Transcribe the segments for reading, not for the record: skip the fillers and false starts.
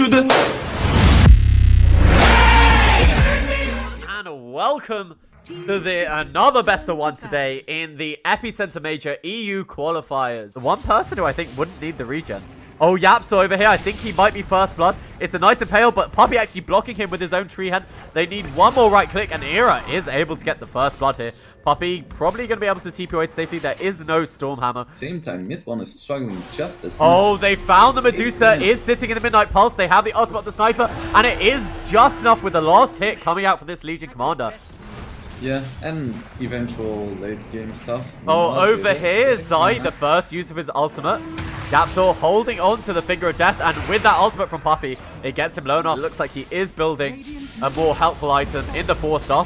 to the... And welcome to another best of one today in the EPICENTER Major EU qualifiers. The one person who I think wouldn't need the regen. Oh, Yapso over here. I think he might be first blood. It's a nice impale, but Puppey actually blocking him with his own tree head. They need one more right click, and Era is able to get the first blood here. Puppey probably going to be able to TP away safely. There is no Stormhammer. Same time, mid one is struggling just as much. Oh, they found the Medusa. Is sitting in the Midnight Pulse. They have the ultimate of the Sniper, and it is just enough with the last hit coming out for this Legion Commander. Yeah, and eventual late game stuff. Oh, over here, Zai, the first use of his ultimate. Yapso holding on to the Finger of Death, and with that ultimate from Puppey, it gets him low enough. It looks like he is building a more helpful item in the 4-star.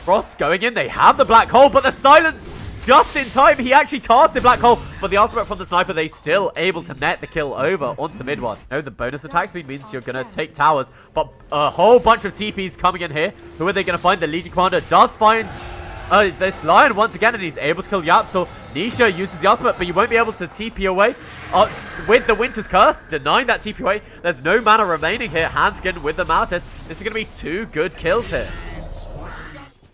Frost going in, they have the Black Hole, but the silence just in time. He actually cast the Black Hole, but the ultimate from the Sniper, they still able to net the kill over onto mid one. No, the bonus attack speed means you're going to take towers, but a whole bunch of TPs coming in here. Who are they going to find? The Legion Commander does find this Lion once again, and he's able to kill Yap. So Nisha uses the ultimate, but you won't be able to TP away with the Winter's Curse, denying that TP away. There's no mana remaining here. Hanskin with the Malthus. This is going to be 2 good kills here.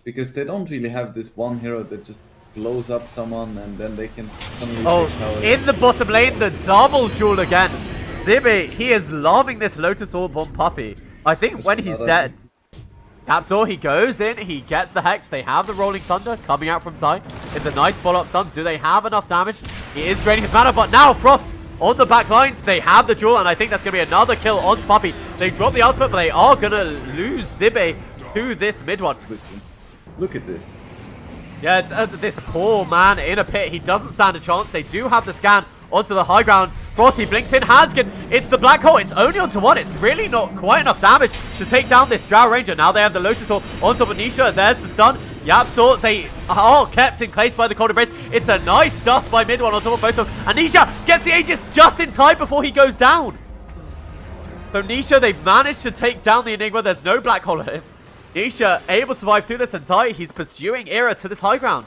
Because they don't really have this one hero that just blows up someone and then they can suddenly take towers. In the bottom lane, the double duel again. Dibby, he is loving this Lotus Orb on Puppey. I think when he's dead, that's all. He goes in, he gets the Hex. They have the Rolling Thunder coming out from Zai. It's a nice follow-up stun. Do they have enough damage? He is draining his mana, but now Frost on the back lines. They have the duel, and I think that's going to be another kill on Puppey. They drop the ultimate, but they are going to lose Zibbe to this mid one. Look at this. Yeah, it's, this poor man in a pit. He doesn't stand a chance. They do have the scan onto the high ground. Frosty blinks in. Hanskin, it's the Black Hole. It's only onto one. It's really not quite enough damage to take down this Drow Ranger. Now they have the Lotus Orb on top of Nisha. There's the stun. Yapso, they are kept in place by the Cold Embrace. It's a nice dust by mid one on top of both of them. And Nisha gets the Aegis just in time before he goes down. So Nisha, they've managed to take down the Enigma. There's no Black Hole at him. Nisha able to survive through this, and Zai, he's pursuing Era to this high ground.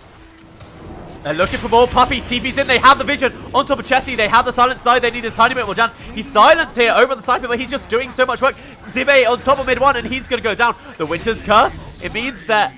They're looking for more. Puppey TP's in. They have the vision on top of Chessie. They have the silence side. They need a tiny bit more chance. He's silenced here over the Sniper, but he's just doing so much work. Zibbe on top of mid one, and he's going to go down. The Winter's Curse. It means that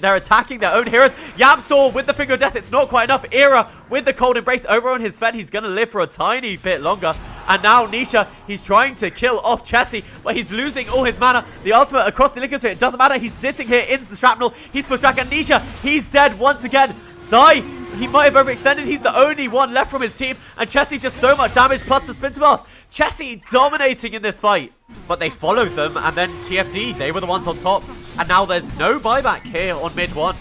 they're attacking their own heroes. Yapso with the Finger of Death. It's not quite enough. Era with the Cold Embrace over on his Sven. He's going to live for a tiny bit longer. And now Nisha, he's trying to kill off Chessie, but he's losing all his mana. The ultimate across the Lincoln Sphere. It doesn't matter. He's sitting here in the shrapnel. He's pushed back, and Nisha, he's dead once again. Zai, he might have overextended. He's the only one left from his team. And Chessie just so much damage plus the Splinter Blast. Chessie dominating in this fight. But they followed them, and then TFT, they were the ones on top. And now there's no buyback here on mid one.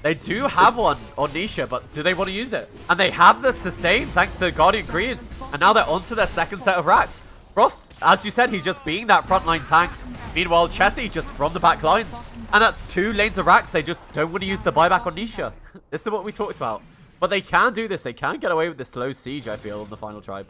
They do have one on Nisha, but do they want to use it? And they have the sustain thanks to Guardian Greaves. And now they're onto their second set of racks. Frost, as you said, he's just being that frontline tank. Meanwhile, Chessie just from the back lines. And that's 2 lanes of racks. They just don't want to use the buyback on Nisha. This is what we talked about. But they can do this. They can get away with the slow siege, I feel, on the final tribe.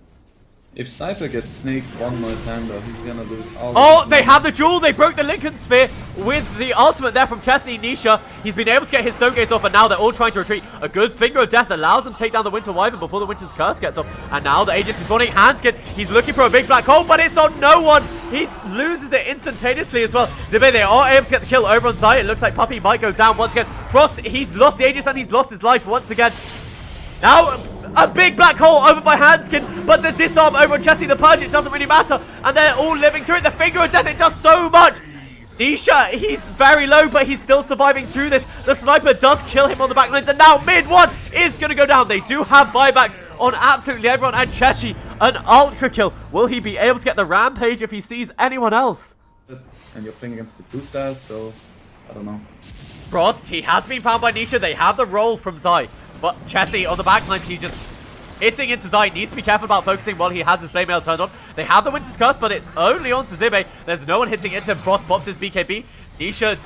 If Sniper gets snaked one more time though, he's gonna lose all Oh, of his they mana. have the duel. They broke the Lincoln Sphere with the ultimate there from Chessie. Nisha, he's been able to get his Stone Gaze off, and now they're all trying to retreat. A good Finger of Death allows them to take down the Winter Wyvern before the Winter's Curse gets off. And now the Aegis is spawning. Hanskin, he's looking for a big Black Hole, but it's on no one. He loses it instantaneously as well. Zibbe, they are able to get the kill over on site. It looks like Puppey might go down once again. Frost, he's lost the Aegis, and he's lost his life once again. Now, a big Black Hole over by Hanskin, but the disarm over on Chessie, the Purge, it doesn't really matter. And they're all living through it. The Finger of Death, it does so much. Nisha, he's very low, but he's still surviving through this. The Sniper does kill him on the back lines, and now mid one is going to go down. They do have buybacks on absolutely everyone, and Chessie, an ultra kill. Will he be able to get the Rampage if he sees anyone else? And you're playing against the 2-stars, so I don't know. Frost, he has been found by Nisha. They have the roll from Zai. But Chessie on the backline, he just hitting into Zai. Needs to be careful about focusing while he has his Flame Mail turned on. They have the Winter's Curse, but it's only on to Zibbe. There's no one hitting into Frost. Pops his BKB. Nisha,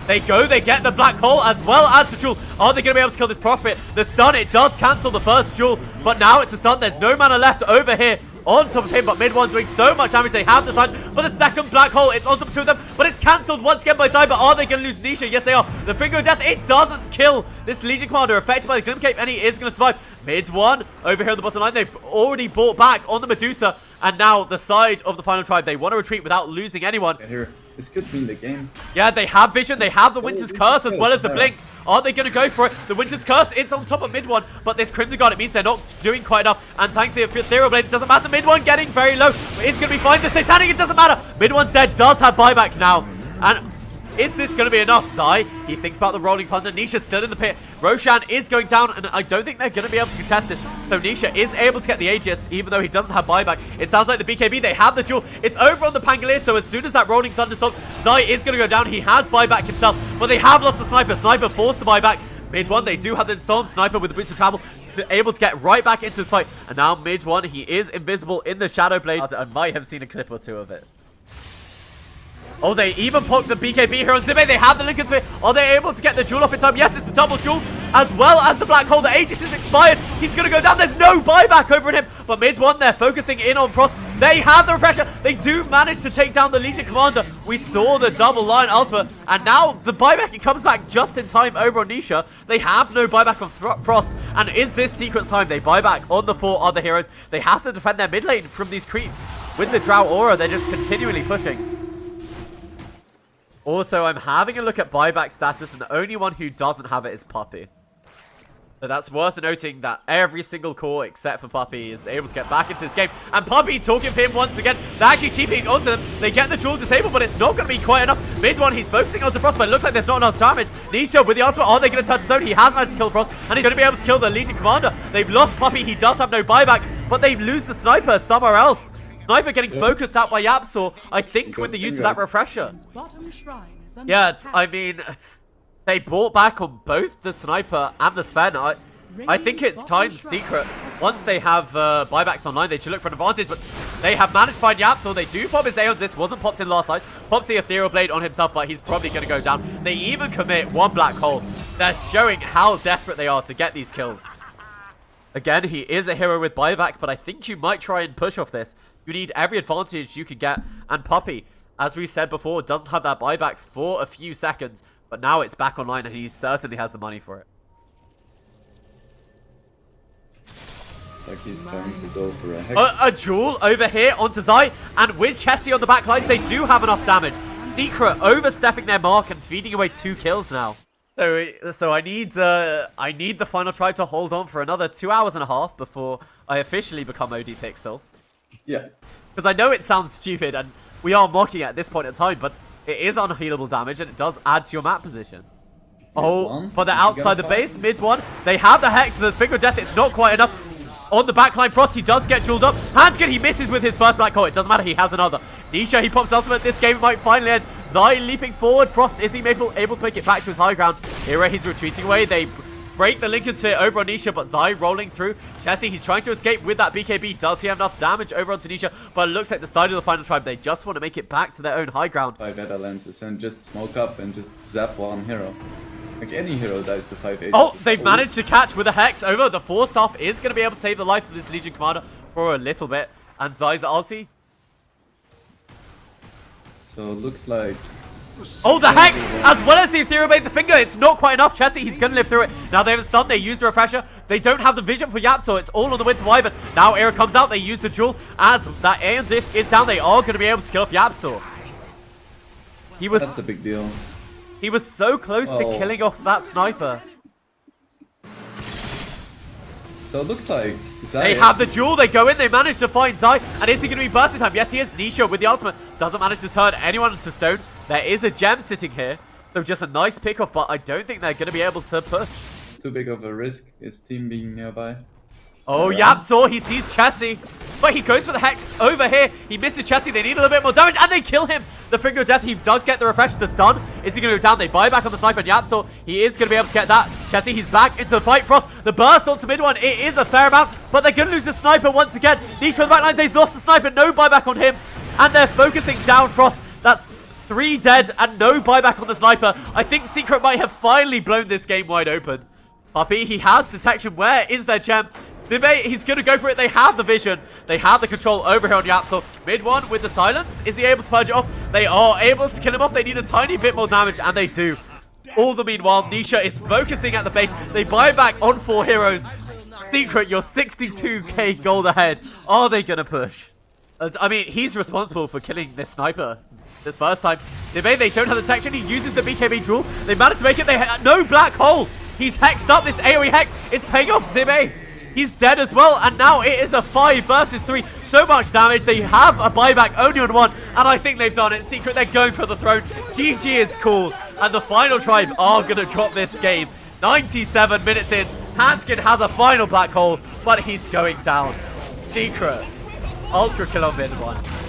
they go, they get the Black Hole as well as the Jewel. Are they going to be able to kill this Prophet? The stun, it does cancel the first Jewel, but now it's a stun. There's no mana left over here on top of him, but mid one doing so much damage. They have the time for the second Black Hole. It's on top of 2 of them, but it's cancelled once again by Zai. But are they going to lose Nisha? Yes, they are. The Finger of Death, it doesn't kill this Legion Commander, affected by the Glim Cape, and he is going to survive. Mid one over here on the bottom line. They've already bought back on the Medusa, And now the side of the final tribe, they want to retreat without losing anyone. Here, this could be in the game. Yeah, they have vision, they have the Winter's Curse as well as the blink. Are they going to go for it? The Winter's Curse, it's on top of mid one, but this Crimson Guard, it means they're not doing quite enough. And thanks to the Ethereal Blade, it doesn't matter. Mid one getting very low, but it's going to be fine. The Satanic, it doesn't matter. Mid one's dead, does have buyback now. And is this going to be enough? Zai, he thinks about the Rolling Thunder. Nisha's still in the pit. Roshan is going down, and I don't think they're going to be able to contest this. So Nisha is able to get the Aegis, even though he doesn't have buyback. It sounds like the BKB, they have the duel. It's over on the Pangolier, so as soon as that Rolling Thunder stops, Zai is going to go down. He has buyback himself, but they have lost the Sniper. Sniper forced to buyback. Mid one, they do have the Storm Sniper with the boots of travel, able to get right back into this fight. And now mid one, he is invisible in the Shadow Blade. I might have seen a clip or two of it. Oh, they even poked the BKB here on Zibe. They have the Lincoln Sphere. Are they able to get the duel off in time? Yes, it's a double duel, as well as the Black Hole. The Aegis is expired. He's going to go down. There's no buyback over him. But mid one, they're focusing in on Frost. They have the refresher. They do manage to take down the Legion Commander. We saw the double line ultimate. And now the buyback, it comes back just in time over on Nisha. They have no buyback on Frost. And is this Secret's time? They buy back on the 4 other heroes. They have to defend their mid lane from these creeps. With the Drow Aura, they're just continually pushing. Also, I'm having a look at buyback status, and the only one who doesn't have it is Puppy. So that's worth noting that every single core except for Puppy is able to get back into this game. And Puppy talking for him once again. They're actually TPing onto them. They get the duel disabled, but it's not going to be quite enough. Mid one, he's focusing onto Frost, but it looks like there's not enough damage. Nisha with the ultimate. Are they going to touch the zone? He has managed to kill Frost, and he's going to be able to kill the Legion Commander. They've lost Puppy. He does have no buyback, but they lose the Sniper somewhere else. Sniper getting focused out by Yapsor, I think, with the use of that refresher. Yeah, they bought back on both the Sniper and the Sven. I think it's time Secret. Once they have buybacks online, they should look for an advantage, but they have managed to find Yapsor. They do pop his Aeon Disc, wasn't popped in last night. Pops the Ethereal Blade on himself, but he's probably going to go down. They even commit one Black Hole. They're showing how desperate they are to get these kills. Again, he is a hero with buyback, but I think you might try and push off this. You need every advantage you could get. And Puppy, as we said before, doesn't have that buyback for a few seconds. But now it's back online and he certainly has the money for it. It's like he's trying to go for a hex. A duel over here onto Zai. And with Chessie on the back lines, they do have enough damage. Secret overstepping their mark and feeding away 2 kills now. So I need the final tribe to hold on for another 2 hours and a half before I officially become OD Pixel. Yeah. Because I know it sounds stupid, and we are mocking it at this point in time, but it is unhealable damage, and it does add to your map position. Oh, but they're outside the base, mid one. They have the Hex, the Finger of Death, it's not quite enough. On the backline, Frost, he does get jeweled up. Handskin, he misses with his first Black Hole. It doesn't matter, he has another. Nisha, he pops ultimate. This game might finally end. Zai leaping forward. Frost, is he able to make it back to his high ground? Here he's retreating away. They break the Lincoln Sphere over on Nisha, but Zai rolling through. Chessie, he's trying to escape with that BKB. Does he have enough damage over onto Nisha? But it looks like the side of the final tribe, they just want to make it back to their own high ground. 5 Edda lenses and just smoke up and just zap one hero. Like any hero dies to 5 Aegis. Oh, they've managed to catch with a Hex over. The 4 staff is going to be able to save the life of this Legion Commander for a little bit. And Zai's ulti. So it looks like... Oh, the Hex! As well as the Ethereal Blade, the Finger. It's not quite enough. Chessie, he's going to live through it. Now they have a stun. They use the refresher. They don't have the vision for Yapsor. It's all on the Winter Wyvern. Now Era comes out. They use the duel. As that Aeon Disc is down, they are going to be able to kill off Yapsor. That's a big deal. He was so close to killing off that Sniper. So it looks like Zai... They have the duel, they go in, they manage to find Zai. And is he going to be bursting time? Yes, he is. Nisha with the ultimate. Doesn't manage to turn anyone into stone. There is a gem sitting here. So just a nice pick-off, but I don't think they're going to be able to push. It's too big of a risk, his team being nearby. Oh, Yapsor, he sees Chessie. But he goes for the Hex over here. He misses Chessie. They need a little bit more damage, and they kill him. The Finger of Death, he does get the refresh, the stun. Is he going to go down? They buy back on the Sniper, and Yapsor, he is going to be able to get that. Chessie, he's back into the fight. Frost, the burst onto mid one. It is a fair amount, but they're going to lose the Sniper once again. Nisha for the back line, they've lost the Sniper. No buyback on him, and they're focusing down Frost. That's 3 dead and no buyback on the Sniper. I think Secret might have finally blown this game wide open. Puppy, he has detection. Where is their gem? He's going to go for it. They have the vision. They have the control over here on Yapsor. Mid one with the silence. Is he able to purge it off? They are able to kill him off. They need a tiny bit more damage, and they do. All the meanwhile, Nisha is focusing at the base. They buy back on 4 heroes. Secret, you're 62k gold ahead. Are they going to push? I mean, he's responsible for killing this sniper this first time. Zibe, they don't have the detection. He uses the BKB jewel. They managed to make it. They no black hole. He's hexed up. This AoE hex. It's paying off. Zibe, he's dead as well. And now it is a 5 versus 3. So much damage. They have a buyback only on 1. And I think they've done it. Secret, they're going for the throne. GG is cool. And the final tribe are going to drop this game. 97 minutes in. Hanskin has a final black hole, but he's going down. Secret. Ultra kill on mid 1.